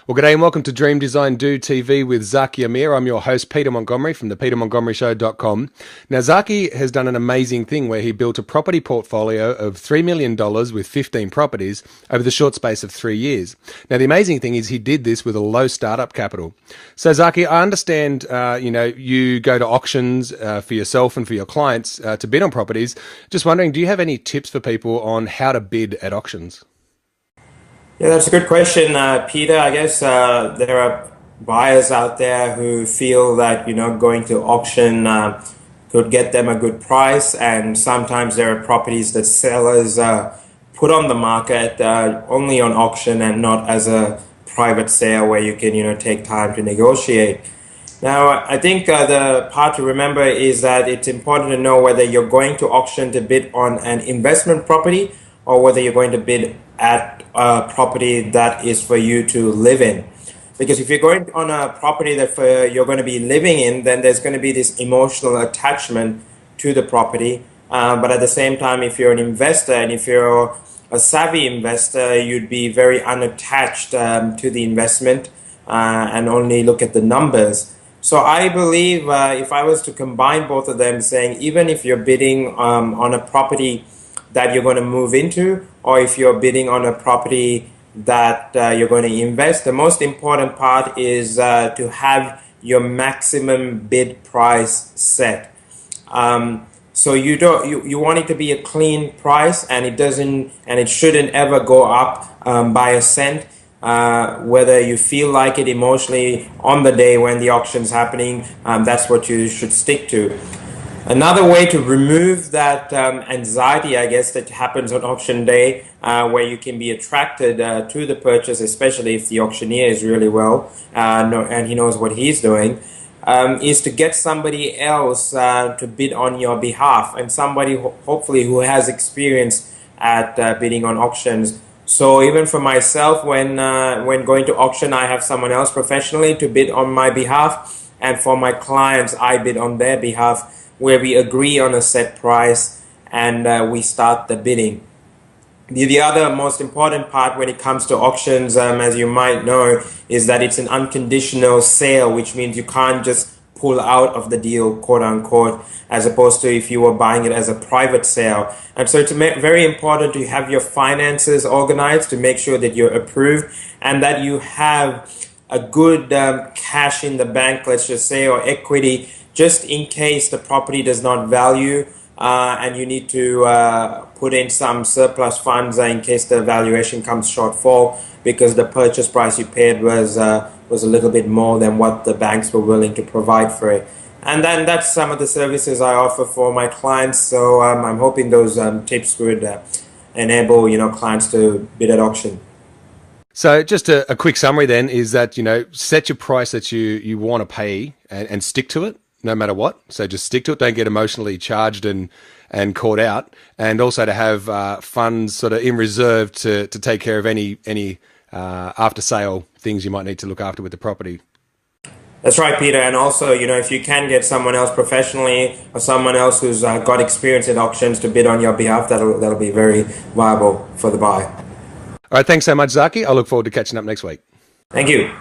Well, g'day and welcome to Dream Design Do TV with Zaki Ameer. I'm your host, Peter Montgomery from thepetermontgomeryshow.com. Now, Zaki has done an amazing thing where he built a property portfolio of $3 million with 15 properties over the short space of 3 years. Now, the amazing thing is he did this with a low startup capital. So, Zaki, I understand, you go to auctions for yourself and for your clients to bid on properties. Just wondering, do you have any tips for people on how to bid at auctions? Yeah, that's a good question, Peter. I guess there are buyers out there who feel that going to auction could get them a good price, and sometimes there are properties that sellers put on the market only on auction and not as a private sale where you can take time to negotiate. Now, I think the part to remember is that it's important to know whether you're going to auction to bid on an investment property or whether you're going to bid at a property that is for you to live in. Because if you're going on a property that you're going to be living in, then there's going to be this emotional attachment to the property. But at the same time, if you're an investor and if you're a savvy investor, you'd be very unattached to the investment and only look at the numbers. So I believe if I was to combine both of them, saying even if you're bidding on a property that you're going to move into, or if you're bidding on a property that you're going to invest, the most important part is to have your maximum bid price set. So you want it to be a clean price, and it shouldn't ever go up by a cent. Whether you feel like it emotionally on the day when the auction's happening, that's what you should stick to. Another way to remove that anxiety, I guess, that happens on auction day, where you can be attracted to the purchase, especially if the auctioneer is really well and he knows what he's doing, is to get somebody else to bid on your behalf, and somebody hopefully who has experience at bidding on auctions. So even for myself, when going to auction, I have someone else professionally to bid on my behalf, and for my clients, I bid on their behalf, where we agree on a set price and we start the bidding. The other most important part when it comes to auctions, as you might know, is that it's an unconditional sale, which means you can't just pull out of the deal, quote unquote, as opposed to if you were buying it as a private sale. And so it's very important to have your finances organized to make sure that you're approved and that you have a good cash in the bank, let's just say, or equity, just in case the property does not value and you need to put in some surplus funds in case the valuation comes shortfall because the purchase price you paid was a little bit more than what the banks were willing to provide for it. And then that's some of the services I offer for my clients. So I'm hoping those tips would enable clients to bid at auction. So just a quick summary then is that, set your price that you want to pay and stick to it no matter what. So just stick to it. Don't get emotionally charged and caught out. And also to have funds sort of in reserve to take care of any after sale things you might need to look after with the property. That's right, Peter. And also, if you can get someone else professionally or someone else who's got experience in auctions to bid on your behalf, that'll be very viable for the buy. All right, thanks so much, Zaki. I look forward to catching up next week. Thank you.